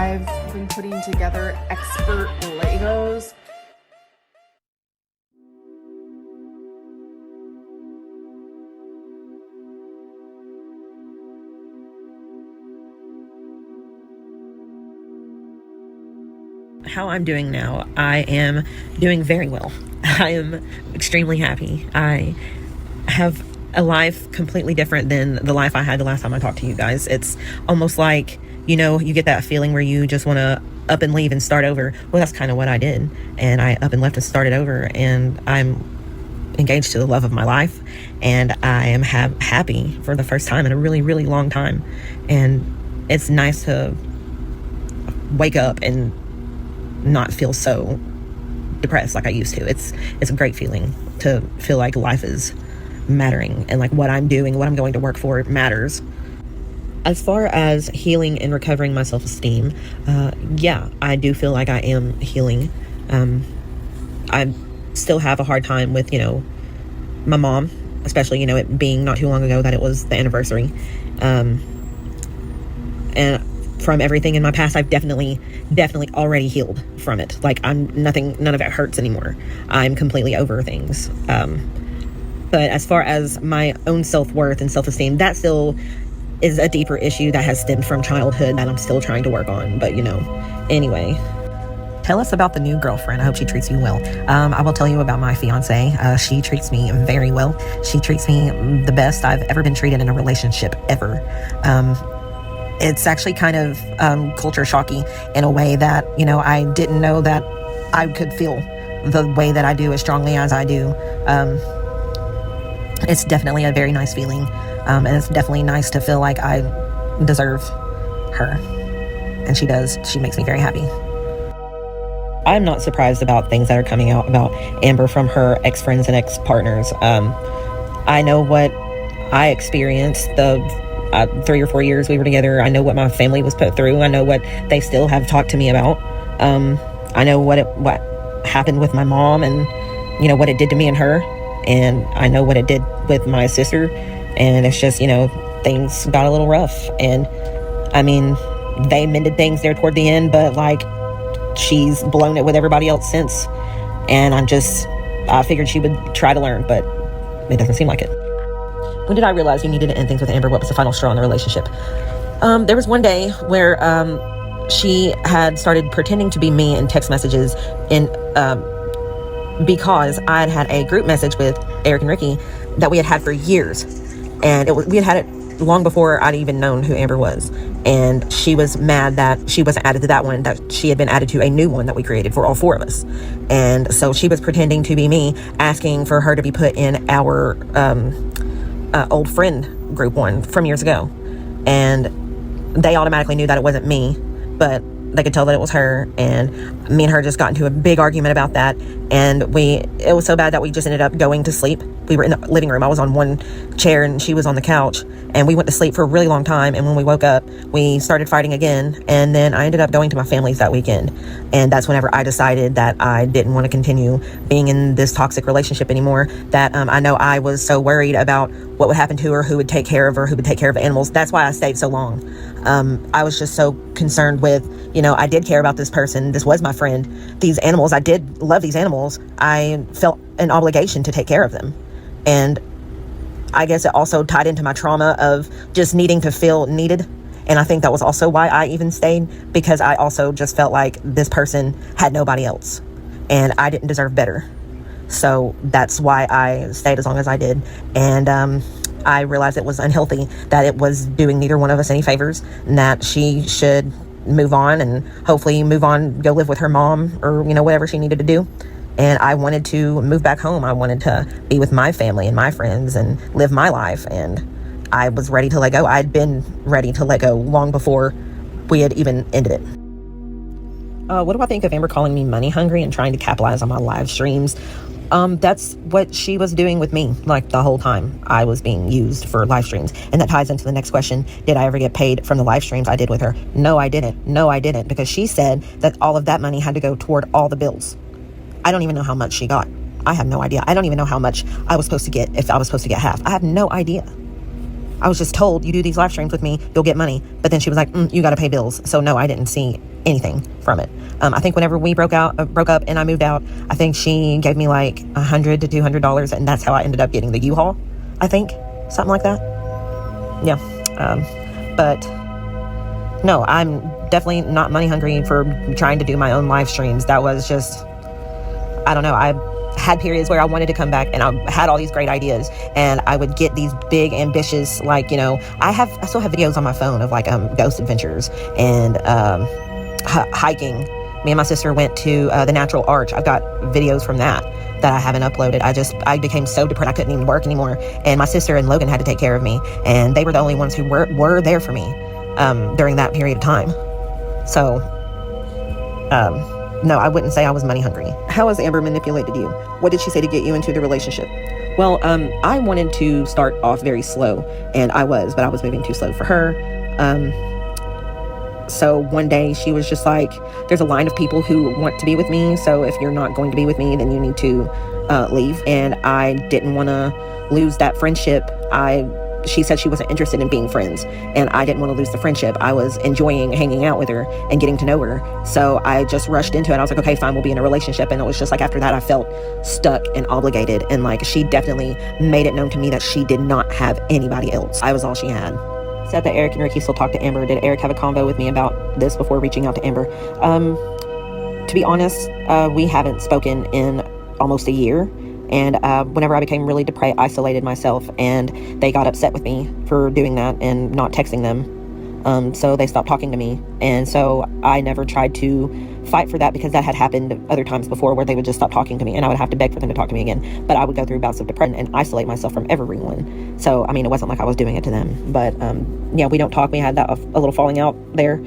I've been putting together expert Legos. How I'm doing now, I am doing very well. I am extremely happy. I have a life completely different than the life I had the last time I talked to you guys. It's almost like, you know, you get that feeling where you just want to up and leave and start over. Well, that's kind of what I did. And I up and left and started over, and I'm engaged to the love of my life, and I am happy for the first time in a really, really long time. And it's nice to wake up and not feel so depressed like I used to. It's a great feeling to feel like life is mattering, and like what I'm doing, what I'm going to work for matters. As far as healing and recovering my self-esteem, yeah, I do feel like I am healing. I still have a hard time with, you know, my mom, especially, you know, it being not too long ago that it was the anniversary. And from everything in my past, I've definitely already healed from it. Like none of it hurts anymore. I'm completely over things. But as far as my own self-worth and self-esteem, that still is a deeper issue that has stemmed from childhood that I'm still trying to work on. But, you know, anyway. Tell us about the new girlfriend. I hope she treats you well. I will tell you about my fiance. She treats me very well. She treats me the best I've ever been treated in a relationship ever. It's actually kind of culture shocky in a way that, you know, I didn't know that I could feel the way that I do as strongly as I do. It's definitely a very nice feeling. And it's definitely nice to feel like I deserve her. And she does. She makes me very happy. I'm not surprised about things that are coming out about Amber from her ex-friends and ex-partners. I know what I experienced the 3 or 4 years we were together. I know what my family was put through. I know what they still have talked to me about. I know what happened with my mom, and, you know, what it did to me and her. And I know what it did with my sister. And it's just, you know, things got a little rough. And I mean, they mended things there toward the end, but like, she's blown it with everybody else since. And I figured she would try to learn, but it doesn't seem like it. When did I realize you needed to end things with Amber? What was the final straw in the relationship? There was one day where she had started pretending to be me in text messages because I had a group message with Eric and Ricky that we had for years. And we had had it long before I'd even known who Amber was. And she was mad that she wasn't added to that one, that she had been added to a new one that we created for all four of us. And so she was pretending to be me, asking for her to be put in our old friend group one from years ago. And they automatically knew that it wasn't me, but they could tell that it was her. And me and her just got into a big argument about that. And it was so bad that we just ended up going to sleep. We were in the living room. I was on one chair and she was on the couch, and we went to sleep for a really long time. And when we woke up, we started fighting again. And then I ended up going to my family's that weekend. And that's whenever I decided that I didn't want to continue being in this toxic relationship anymore. That I know I was so worried about what would happen to her, who would take care of her, who would take care of the animals. That's why I stayed so long. I was just so concerned with, you know, I did care about this person. This was my friend. These animals, I did love these animals. I felt an obligation to take care of them. And I guess it also tied into my trauma of just needing to feel needed. And I think that was also why I even stayed, because I also just felt like this person had nobody else and I didn't deserve better. So that's why I stayed as long as I did. And I realized it was unhealthy, that it was doing neither one of us any favors, and that she should move on and hopefully move on, go live with her mom, or, you know, whatever she needed to do. And I wanted to move back home. I wanted to be with my family and my friends and live my life. And I was ready to let go. I'd been ready to let go long before we had even ended it. What do I think of Amber calling me money hungry and trying to capitalize on my live streams? That's what she was doing with me, like the whole time I was being used for live streams. And that ties into the next question. Did I ever get paid from the live streams I did with her? No, I didn't. Because she said that all of that money had to go toward all the bills. I don't even know how much she got. I have no idea. I don't even know how much I was supposed to get, if I was supposed to get half. I have no idea. I was just told, you do these live streams with me, you'll get money. But then she was like, you got to pay bills. So no, I didn't see anything from it. I think whenever we broke up and I moved out, I think she gave me like $100 to $200, and that's how I ended up getting the U-Haul. I think something like that. Yeah. But no, I'm definitely not money hungry for trying to do my own live streams. That was just, I don't know. I had periods where I wanted to come back, and I had all these great ideas, and I would get these big ambitious, like, I still have videos on my phone of like ghost adventures and hiking. Me and my sister went to the Natural Arch. I've got videos from that I haven't uploaded. I became so depressed I couldn't even work anymore, and my sister and Logan had to take care of me, and they were the only ones who were there for me during that period of time. So no, I wouldn't say I was money hungry. How has Amber manipulated you? What did she say to get you into the relationship? Well, I wanted to start off very slow, and I was moving too slow for her. So one day she was just like, there's a line of people who want to be with me, so if you're not going to be with me, then you need to leave. And I didn't want to lose that friendship. She said she wasn't interested in being friends, and I didn't want to lose the friendship. I was enjoying hanging out with her and getting to know her. So I just rushed into it. I was like, okay, fine, we'll be in a relationship. And it was just like, after that, I felt stuck and obligated. And like, she definitely made it known to me that she did not have anybody else. I was all she had. Said that Eric and Ricky still talk to Amber. Did Eric have a convo with me about this before reaching out to Amber? To be honest, we haven't spoken in almost a year. And whenever I became really depressed, I isolated myself, and they got upset with me for doing that and not texting them. So they stopped talking to me. And so I never tried to fight for that, because that had happened other times before where they would just stop talking to me, and I would have to beg for them to talk to me again. But I would go through bouts of depression and isolate myself from everyone. So, I mean, it wasn't like I was doing it to them. But yeah, we don't talk. We had that a little falling out there.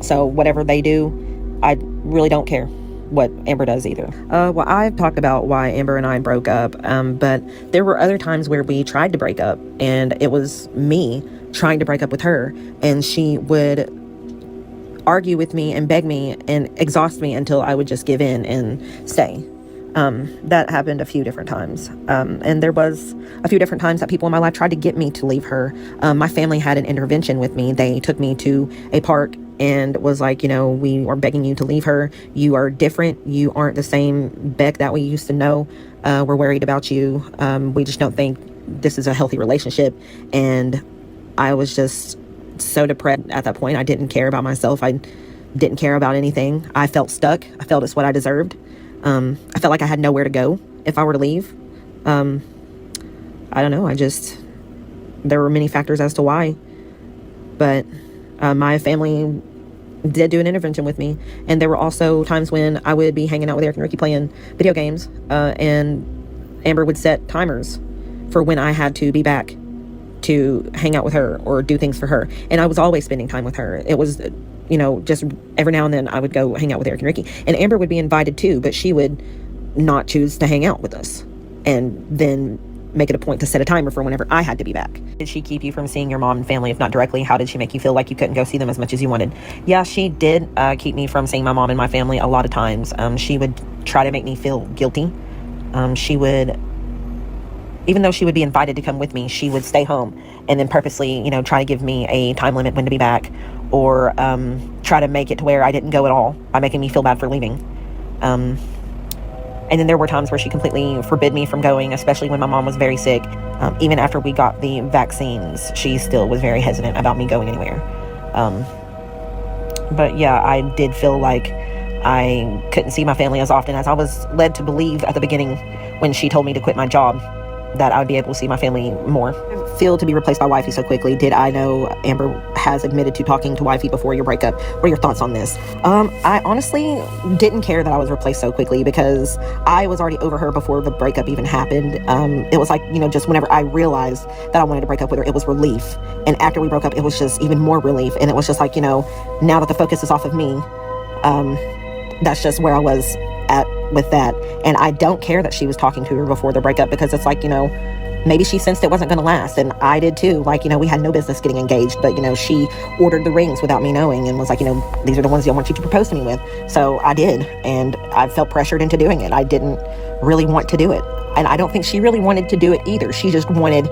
So whatever they do, I really don't care what Amber does either. Well, I've talked about why Amber and I broke up, but there were other times where we tried to break up, and it was me trying to break up with her, and she would argue with me and beg me and exhaust me until I would just give in and stay. That happened a few different times. And there was a few different times that people in my life tried to get me to leave her. My family had an intervention with me. They took me to a park and was like, we are begging you to leave her. You are different. You aren't the same Beck that we used to know. We're worried about you. We just don't think this is a healthy relationship. And I was just so depressed at that point. I didn't care about myself. I didn't care about anything. I felt stuck. I felt it's what I deserved. I felt like I had nowhere to go if I were to leave. I don't know. There were many factors as to why, but my family did do an intervention with me. And there were also times when I would be hanging out with Eric and Ricky playing video games, and Amber would set timers for when I had to be back to hang out with her or do things for her. And I was always spending time with her. It was, just every now and then I would go hang out with Eric and Ricky. And Amber would be invited too, but she would not choose to hang out with us. And then make it a point to set a timer for whenever I had to be back. Did she keep you from seeing your mom and family? If not directly, how did she make you feel like you couldn't go see them as much as you wanted? Yeah, she did keep me from seeing my mom and my family a lot of times. She would try to make me feel guilty. She would, even though she would be invited to come with me, she would stay home and then purposely, try to give me a time limit when to be back, or try to make it to where I didn't go at all by making me feel bad for leaving. And then there were times where she completely forbid me from going, especially when my mom was very sick. Even after we got the vaccines, she still was very hesitant about me going anywhere. But yeah, I did feel like I couldn't see my family as often as I was led to believe at the beginning when she told me to quit my job, that I would be able to see my family more. Feel to be replaced by wifey so quickly. Did I know Amber has admitted to talking to wifey before your breakup? What are your thoughts on this? I honestly didn't care that I was replaced so quickly, because I was already over her before the breakup even happened. It was like, just whenever I realized that I wanted to break up with her, it was relief. And after we broke up, it was just even more relief. And it was just like, now that the focus is off of me, that's just where I was at with that. And I don't care that she was talking to her before the breakup, because it's like, maybe she sensed it wasn't going to last, and I did too. Like, we had no business getting engaged, but she ordered the rings without me knowing and was like, these are the ones I want you to propose to me with. So I did, and I felt pressured into doing it. I didn't really want to do it, and I don't think she really wanted to do it either. She just wanted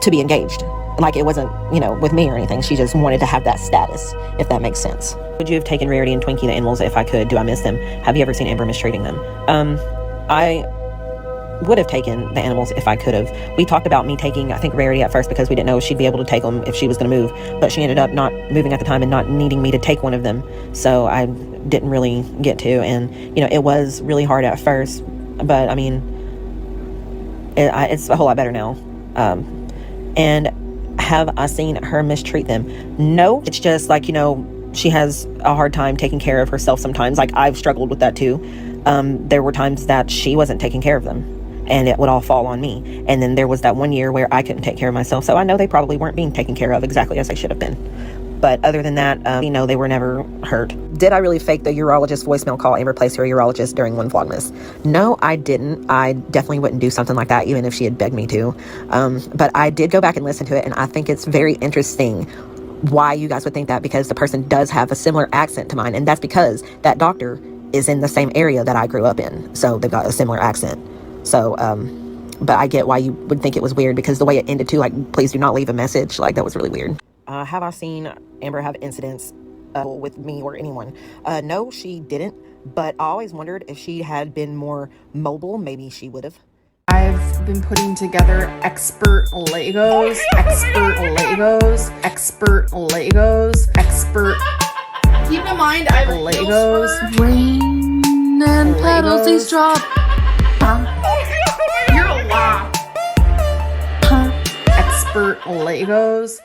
to be engaged. Like, it wasn't, you know, with me or anything. She just wanted to have that status, if that makes sense. Would you have taken Rarity and Twinkie, the animals, if I could? Do I miss them? Have you ever seen Amber mistreating them? I would have taken the animals if I could have. We talked about me taking, I think, Rarity at first because we didn't know she'd be able to take them if she was going to move. But she ended up not moving at the time and not needing me to take one of them. So I didn't really get to. And, you know, it was really hard at first. But, I mean, it's a whole lot better now. And have I seen her mistreat them? No. It's just like, you know, she has a hard time taking care of herself sometimes. Like, I've struggled with that too. There were times that she wasn't taking care of them, and it would all fall on me. And then there was that one year where I couldn't take care of myself. So I know they probably weren't being taken care of exactly as they should have been. But other than that, you know, they were never hurt. Did I really fake the urologist voicemail call and replace her urologist during one Vlogmas? No, I didn't. I definitely wouldn't do something like that, even if she had begged me to. But I did go back and listen to it, and I think it's very interesting why you guys would think that, because the person does have a similar accent to mine. And that's because that doctor is in the same area that I grew up in. So they've got a similar accent. So, but I get why you would think it was weird, because the way it ended too, like, please do not leave a message. Like, that was really weird. Have I seen Amber have incidents with me or anyone? No, she didn't. But I always wondered if she had been more mobile, maybe she would have. I've been putting together expert Legos. Keep in mind, I have Legos. Rain and petals these drop. You're a lot. Expert Legos.